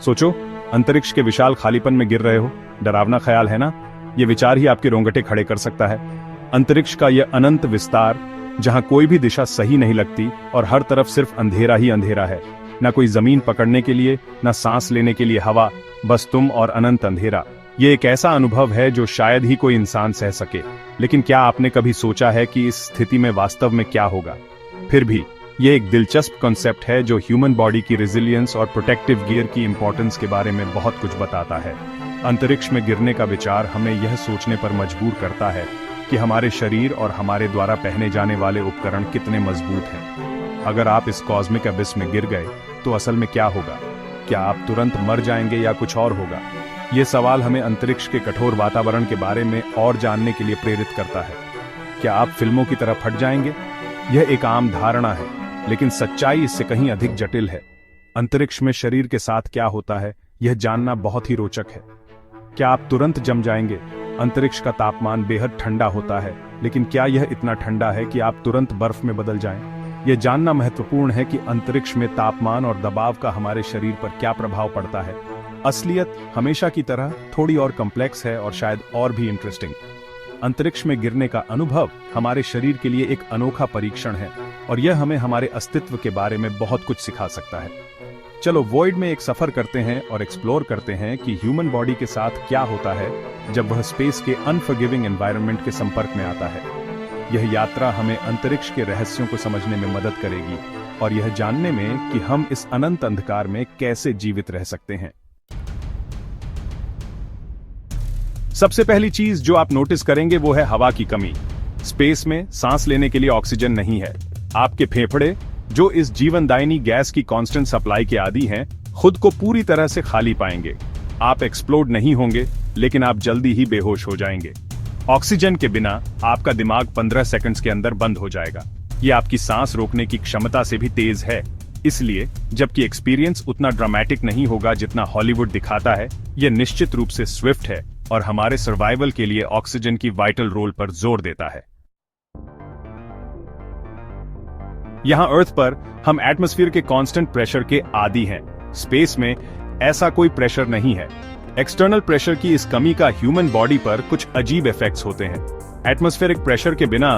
सोचो, अंतरिक्ष के विशाल खालीपन में गिर रहे हो। डरावना ख्याल है ना? ये विचार ही आपके रोंगटे खड़े कर सकता है। अंतरिक्ष का यह अनंत विस्तार, जहां कोई भी दिशा सही नहीं लगती और हर तरफ सिर्फ अंधेरा ही अंधेरा है। ना कोई जमीन पकड़ने के लिए, ना सांस लेने के लिए हवा, बस तुम और अनंत अंधेरा। ये एक ऐसा अनुभव है जो शायद ही कोई इंसान सह सके। लेकिन क्या आपने कभी सोचा है कि इस स्थिति में वास्तव में क्या होगा? फिर भी ये एक दिलचस्प कॉन्सेप्ट है जो ह्यूमन बॉडी की रेजिलियंस और प्रोटेक्टिव गियर की इंपॉर्टेंस के बारे में बहुत कुछ बताता है। अंतरिक्ष में गिरने का विचार हमें यह सोचने पर मजबूर करता है कि हमारे शरीर और हमारे द्वारा पहने जाने वाले उपकरण कितने मजबूत हैं। अगर आप इस कॉस्मिक अबिस में गिर गए तो असल में क्या होगा? क्या आप तुरंत मर जाएंगे या कुछ और होगा? ये सवाल हमें अंतरिक्ष के कठोर वातावरण के बारे में और जानने के लिए प्रेरित करता है। क्या आप फिल्मों की तरह फट जाएंगे? यह एक आम धारणा है, लेकिन सच्चाई इससे कहीं अधिक जटिल है। अंतरिक्ष में शरीर के साथ क्या होता है, यह जानना बहुत ही रोचक है। क्या आप तुरंत जम जाएंगे? अंतरिक्ष का तापमान बेहद ठंडा होता है, लेकिन क्या यह इतना ठंडा है कि आप तुरंत बर्फ में बदल जाएं? यह जानना महत्वपूर्ण है कि अंतरिक्ष में तापमान और दबाव का हमारे शरीर पर क्या प्रभाव पड़ता है। असलियत हमेशा की तरह थोड़ी और कॉम्प्लेक्स है और शायद और भी इंटरेस्टिंग। अंतरिक्ष में गिरने का अनुभव हमारे शरीर के लिए एक अनोखा परीक्षण है और यह हमें हमारे अस्तित्व के बारे में बहुत कुछ सिखा सकता है। चलो वॉइड में एक सफर करते हैं और एक्सप्लोर करते हैं कि ह्यूमन बॉडी के साथ क्या होता है जब वह स्पेस के अनफॉरगिविंग एनवायरनमेंट के संपर्क में आता है। यह यात्रा हमें अंतरिक्ष के रहस्यों को समझने में मदद करेगी और यह जानने में कि हम इस अनंत अंधकार में कैसे जीवित रह सकते हैं। सबसे पहली चीज जो आप नोटिस करेंगे वो है हवा की कमी। स्पेस में सांस लेने के लिए ऑक्सीजन नहीं है। आपके फेफड़े, जो इस जीवनदायिनी गैस की कांस्टेंट सप्लाई के आदी हैं, खुद को पूरी तरह से खाली पाएंगे। आप एक्सप्लोड नहीं होंगे, लेकिन आप जल्दी ही बेहोश हो जाएंगे। ऑक्सीजन के बिना आपका दिमाग 15 सेकंड्स के अंदर बंद हो जाएगा। ये आपकी सांस रोकने की क्षमता से भी तेज है। इसलिए जबकि एक्सपीरियंस उतना ड्रामेटिक नहीं होगा जितना हॉलीवुड दिखाता है, यह निश्चित रूप से स्विफ्ट है और हमारे सर्वाइवल के लिए ऑक्सीजन की वाइटल रोल पर जोर देता है। यहां अर्थ पर हम एटमॉस्फेयर के कांस्टेंट प्रेशर के आदी हैं। स्पेस में ऐसा कोई प्रेशर नहीं है। एक्सटर्नल प्रेशर की इस कमी का ह्यूमन बॉडी पर कुछ अजीब इफेक्ट्स होते हैं। एटमॉस्फेरिक प्रेशर के बिना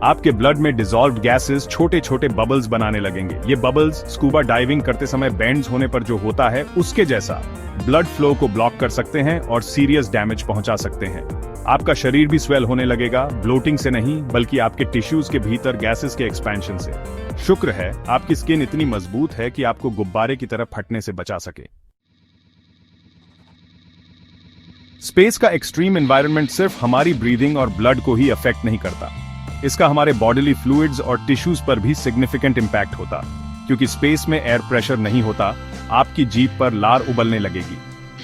आपके ब्लड में डिसॉल्व्ड गैसेस छोटे छोटे बबल्स बनाने लगेंगे। ये बबल्स स्कूबा डाइविंग करते समय बेंड्स होने पर जो होता है उसके जैसा ब्लड फ्लो को ब्लॉक कर सकते हैं और सीरियस डैमेज पहुंचा सकते हैं। आपका शरीर भी स्वेल होने लगेगा, ब्लोटिंग से नहीं बल्कि आपके टिश्यूज के भीतर गैसेस के एक्सपेंशन से। शुक्र है आपकी स्किन इतनी मजबूत है कि आपको गुब्बारे की तरह फटने से बचा सके। स्पेस का एक्सट्रीम एनवायरनमेंट सिर्फ हमारी ब्रीदिंग और ब्लड को ही अफेक्ट नहीं करता, इसका हमारे बॉडीली फ्लूइड्स और टिश्यूज पर भी सिग्निफिकेंट इंपैक्ट होता। क्योंकि स्पेस में एयर प्रेशर नहीं होता, आपकी जीभ पर लार उबलने लगेगी।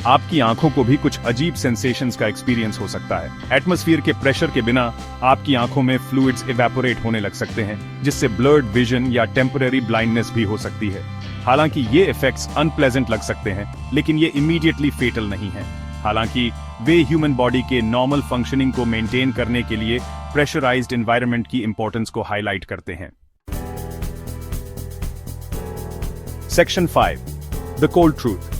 आपकी आंखों को भी कुछ अजीब सेंसेशंस का एक्सपीरियंस हो सकता है। एटमॉस्फेयर के प्रेशर के बिना आपकी आंखों में फ्लूइड्स इवेपोरेट होने लग सकते हैं, जिससे ब्लर्ड विजन या टेम्पररी ब्लाइंडनेस भी हो सकती है। हालांकि ये इफेक्ट्स अनप्लेजेंट लग सकते हैं, लेकिन ये इमीडिएटली फेटल नहीं है। हालांकि वे ह्यूमन बॉडी के नॉर्मल फंक्शनिंग को मेंटेन करने के लिए प्रेशराइज्ड एनवायरनमेंट की इंपॉर्टेंस को हाईलाइट करते हैं। Section 5, the cold truth.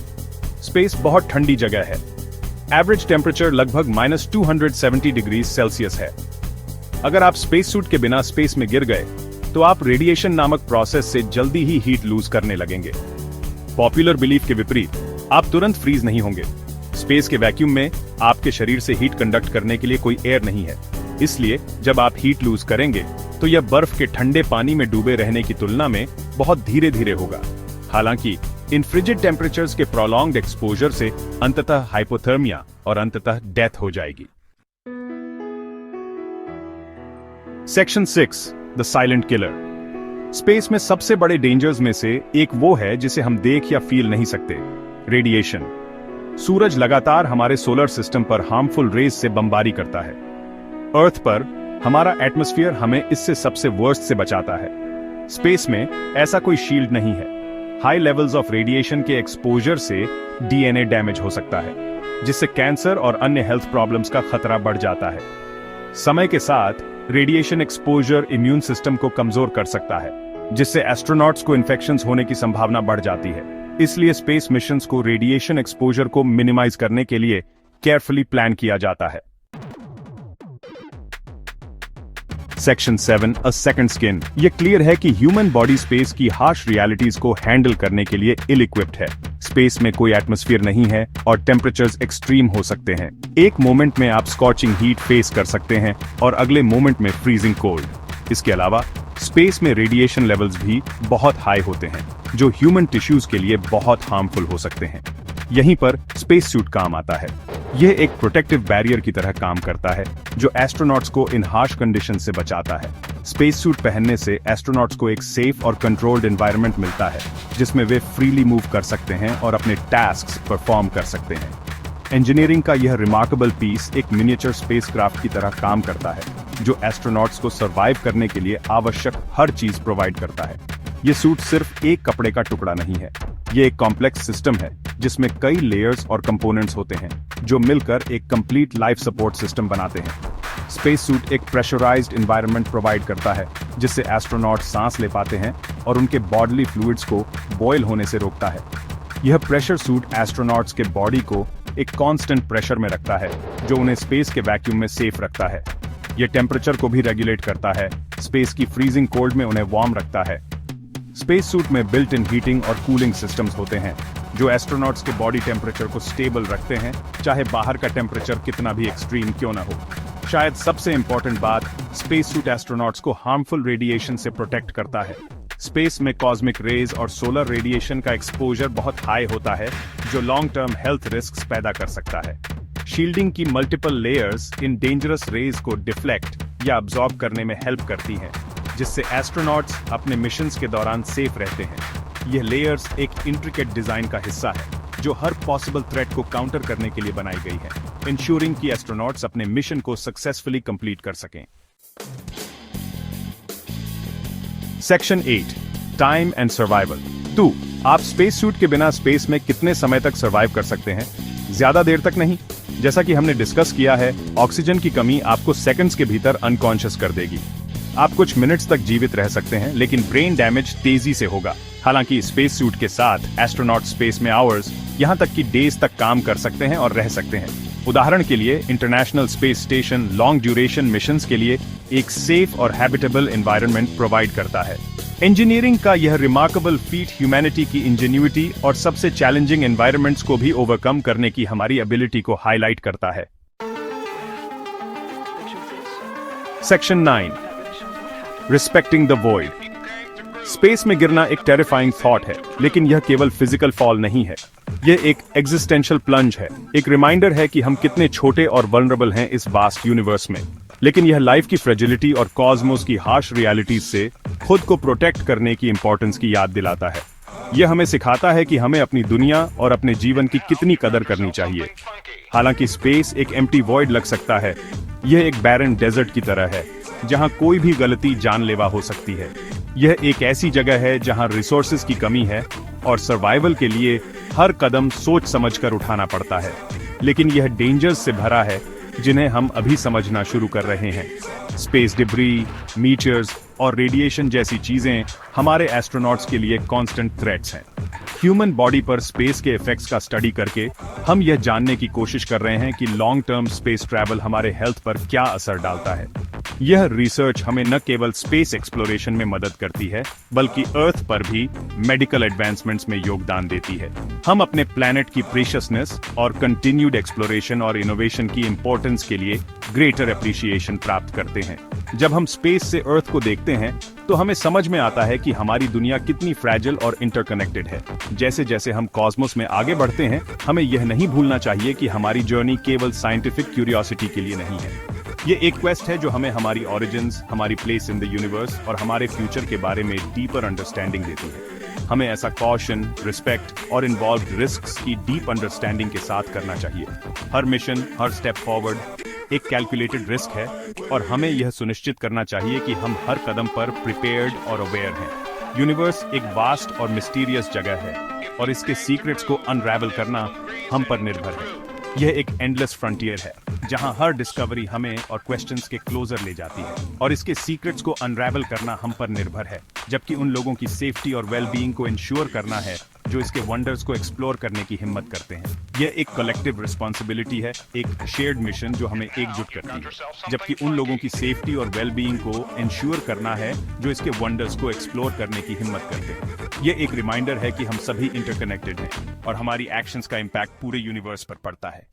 Space बहुत ठंडी जगह है। एवरेज टेम्परेचर लगभग -270 डिग्री सेल्सियस है। अगर आप स्पेस सूट के बिना स्पेस में गिर गए तो आप रेडिएशन नामक प्रोसेस से जल्दी ही हीट लूज करने लगेंगे। पॉपुलर बिलीफ के विपरीत आप तुरंत फ्रीज नहीं होंगे। स्पेस के वैक्यूम में आपके शरीर से हीट कंडक्ट करने के लिए कोई एयर नहीं है। इसलिए जब आप हीट लूज करेंगे तो यह बर्फ के ठंडे पानी में डूबे रहने की तुलना में बहुत धीरे धीरे होगा। हालांकि इन फ्रिजिड टेम्परेचर्स के प्रोलॉन्ग्ड एक्सपोजर से अंततः हाइपोथर्मिया और अंततः डेथ हो जाएगी। Section 6, the silent killer. Space में सबसे बड़े डेंजर्स में से एक वो है जिसे हम देख या फील नहीं सकते, रेडिएशन। सूरज लगातार हमारे सोलर सिस्टम पर हार्मफुल रेज से बमबारी करता है। अर्थ पर हमारा एटमॉस्फेयर हमें इससे सबसे वर्स्ट से बचाता है। स्पेस में ऐसा कोई शील्ड नहीं है। हाई लेवल्स ऑफ रेडिएशन के एक्सपोजर से डीएनए डैमेज हो सकता है, जिससे कैंसर और अन्य हेल्थ प्रॉब्लम्स का खतरा बढ़ जाता है। समय के साथ रेडिएशन एक्सपोजर इम्यून सिस्टम को कमजोर कर सकता है, जिससे एस्ट्रोनॉट्स को इन्फेक्शंस होने की संभावना बढ़ जाती है। इसलिए स्पेस मिशंस को रेडिएशन एक्सपोजर को मिनिमाइज करने के लिए केयरफुली प्लान किया जाता है। Section 7 a second skin. यह क्लियर है कि ह्यूमन बॉडी स्पेस की हार्श रियलिटीज को हैंडल करने के लिए इल इक्विप्ड है। स्पेस में कोई एटमॉस्फेयर नहीं है और टेम्परेचर्स एक्सट्रीम हो सकते हैं। एक मोमेंट में आप स्कॉचिंग हीट फेस कर सकते हैं और अगले मोमेंट में फ्रीजिंग कोल्ड। इसके अलावा स्पेस में रेडिएशन लेवल्स भी बहुत हाई होते हैं, जो ह्यूमन टिश्यूज के लिए बहुत हार्मफुल हो सकते हैं। यहीं पर स्पेस सूट काम आता है। यह एक प्रोटेक्टिव बैरियर की तरह काम करता है, जो एस्ट्रोनॉट्स को इन हार्श कंडीशन से बचाता है। स्पेस सूट पहनने से एस्ट्रोनॉट्स को एक सेफ और कंट्रोल्ड एनवायरनमेंट मिलता है, जिसमें वे फ्रीली मूव कर सकते हैं और अपने टास्क्स परफॉर्म कर सकते हैं। इंजीनियरिंग का यह रिमार्केबल पीस एक मिनिएचर स्पेसक्राफ्ट की तरह काम करता है, जो एस्ट्रोनॉट्स को सर्वाइव करने के लिए आवश्यक हर चीज प्रोवाइड करता है। ये सूट सिर्फ एक कपड़े का टुकड़ा नहीं है, ये एक कॉम्प्लेक्स सिस्टम है जिसमें कई लेयर्स और कंपोनेंट्स होते हैं, जो मिलकर एक कंप्लीट लाइफ सपोर्ट सिस्टम बनाते हैं। स्पेस सूट एक प्रेशराइज्ड एनवायरनमेंट प्रोवाइड करता है, जिससे एस्ट्रोनॉट सांस ले पाते हैं और उनके बॉडली फ्लूइड्स को बॉयल होने से रोकता है। यह प्रेशर सूट एस्ट्रोनॉट्स के बॉडी को एक कांस्टेंट प्रेशर में रखता है, जो उन्हें स्पेस के वैक्यूम में सेफ रखता है। यह टेम्परेचर को भी रेगुलेट करता है, स्पेस की फ्रीजिंग कोल्ड में उन्हें वार्म रखता है। स्पेस सूट में बिल्ट इन हीटिंग और कूलिंग सिस्टम्स होते हैं, जो एस्ट्रोनॉट्स के बॉडी टेम्परेचर को स्टेबल रखते हैं, चाहे बाहर का टेम्परेचर कितना भी एक्सट्रीम क्यों ना हो। शायद सबसे इंपॉर्टेंट बात, स्पेस सूट एस्ट्रोनॉट्स को हार्मफुल रेडिएशन से प्रोटेक्ट करता है। स्पेस में कॉस्मिक रेज और सोलर रेडिएशन का एक्सपोजर बहुत हाई होता है, जो लॉन्ग टर्म हेल्थ रिस्क पैदा कर सकता है। शील्डिंग की मल्टीपल लेयर्स इन डेंजरस रेज को डिफ्लेक्ट या अब्सॉर्ब करने में हेल्प करती हैं, जिससे एस्ट्रोनॉट्स अपने मिशंस के दौरान सेफ रहते हैं। यह लेयर्स एक इंट्रिकेट डिजाइन का हिस्सा है, जो हर पॉसिबल थ्रेट को काउंटर करने के लिए बनाई गई है, इंश्योरिंग कि एस्ट्रोनॉट्स अपने मिशन को सक्सेसफुली कंप्लीट कर सकें। Section 8 time and survival. 2 आप स्पेस सूट के बिना स्पेस में कितने समय तक सर्वाइव कर सकते हैं? ज्यादा देर तक नहीं। जैसा कि हमने डिस्कस किया है, ऑक्सीजन की कमी आपको सेकंड्स के भीतर अनकॉन्शियस कर देगी। आप कुछ मिनट्स तक जीवित रह सकते हैं, लेकिन ब्रेन डैमेज तेजी से होगा। हालांकि स्पेस सूट के साथ एस्ट्रोनॉट स्पेस में आवर्स, यहां तक कि डेज तक काम कर सकते हैं और रह सकते हैं। उदाहरण के लिए international space station long duration missions के लिए एक सेफ और हैबिटेबल एनवायरनमेंट प्रोवाइड करता है। इंजीनियरिंग का यह रिमार्केबल फीट ह्यूमैनिटी की इंजेन्युइटी और सबसे चैलेंजिंग एनवायरनमेंट्स को भी ओवरकम करने की हमारी एबिलिटी को हाईलाइट करता है। Section 9 respecting the void. Space में गिरना एक टेरिफाइंग थॉट है, लेकिन यह केवल फिजिकल फॉल नहीं है। यह एक एग्जिस्टेंशियल प्लंज है, एक रिमाइंडर है कि हम कितने छोटे और वल्नरेबल हैं इस वास्ट यूनिवर्स में। लेकिन यह लाइफ की फ्रेजिलिटी और कॉस्मोस की हार्श रियलिटीज से खुद को प्रोटेक्ट करने की इंपॉर्टेंस की याद दिलाता है। यह हमें सिखाता है कि हमें अपनी दुनिया और अपने जीवन की कितनी कदर करनी चाहिए। हालांकि स्पेस एक एम्प्टी वॉइड लग सकता है, यह एक बैरन डेजर्ट की तरह है, जहां कोई भी गलती जानलेवा हो सकती है। यह एक ऐसी जगह है जहां रिसोर्सेज की कमी है और सर्वाइवल के लिए हर कदम सोच समझकर उठाना पड़ता है। लेकिन यह डेंजर्स से भरा है, जिन्हें हम अभी समझना शुरू कर रहे हैं। स्पेस डिब्री, मीटियर्स और रेडिएशन जैसी चीजें हमारे एस्ट्रोनॉट्स के लिए कांस्टेंट थ्रेट्स हैं। ह्यूमन बॉडी पर स्पेस के इफेक्ट्स का स्टडी करके हम यह जानने की कोशिश कर रहे हैं कि लॉन्ग टर्म स्पेस ट्रैवल हमारे हेल्थ पर क्या असर डालता है। यह रिसर्च हमें न केवल स्पेस एक्सप्लोरेशन में मदद करती है, बल्कि अर्थ पर भी मेडिकल एडवांसमेंट्स में योगदान देती है। हम अपने प्लैनेट की प्रीशियसनेस और कंटिन्यूड एक्सप्लोरेशन और इनोवेशन की इंपॉर्टेंस के लिए ग्रेटर एप्रिसिएशन प्राप्त करते हैं। जब हम स्पेस से अर्थ को देखते हैं, तो हमें समझ में आता है कि हमारी दुनिया कितनी फ्रैजिल और इंटरकनेक्टेड है। जैसे जैसे हम कॉस्मोस में आगे बढ़ते हैं, हमें यह नहीं भूलना चाहिए कि हमारी जर्नी केवल साइंटिफिक क्यूरियोसिटी के लिए नहीं है। ये एक क्वेस्ट है जो हमें हमारी ओरिजिन्स, हमारी प्लेस इन द यूनिवर्स और हमारे फ्यूचर के बारे में डीपर अंडरस्टैंडिंग देती है। हमें ऐसा कॉशन, रिस्पेक्ट और इन्वॉल्व्ड रिस्क्स की डीप अंडरस्टैंडिंग के साथ करना चाहिए। हर मिशन, हर स्टेप फॉरवर्ड एक कैलकुलेटेड रिस्क है और हमें यह सुनिश्चित करना चाहिए कि हम हर कदम पर प्रिपेयर्ड और अवेयर हैं। यूनिवर्स एक वास्ट और मिस्टीरियस जगह है और इसके सीक्रेट्स को अनरैवल करना हम पर निर्भर है। यह एक एंडलेस फ्रंटियर है, जहां हर डिस्कवरी हमें और क्वेश्चंस के क्लोजर ले जाती है, और इसके सीक्रेट्स को अनरैवल करना हम पर निर्भर है, जबकि उन लोगों की सेफ्टी और वेलबीइंग को इंश्योर करना है जो इसके वंडर्स को एक्सप्लोर करने की हिम्मत करते हैं। यह एक कलेक्टिव रिस्पॉन्सिबिलिटी है, एक शेयर्ड मिशन जो हमें एकजुट करती है, जबकि उन लोगों की सेफ्टी और वेलबीइंग को इंश्योर करना है जो इसके वंडर्स को एक्सप्लोर करने की हिम्मत करते हैं। यह एक रिमाइंडर है कि हम सभी इंटरकनेक्टेड हैं और हमारी एक्शंस का इम्पैक्ट पूरे यूनिवर्स पर पड़ता है।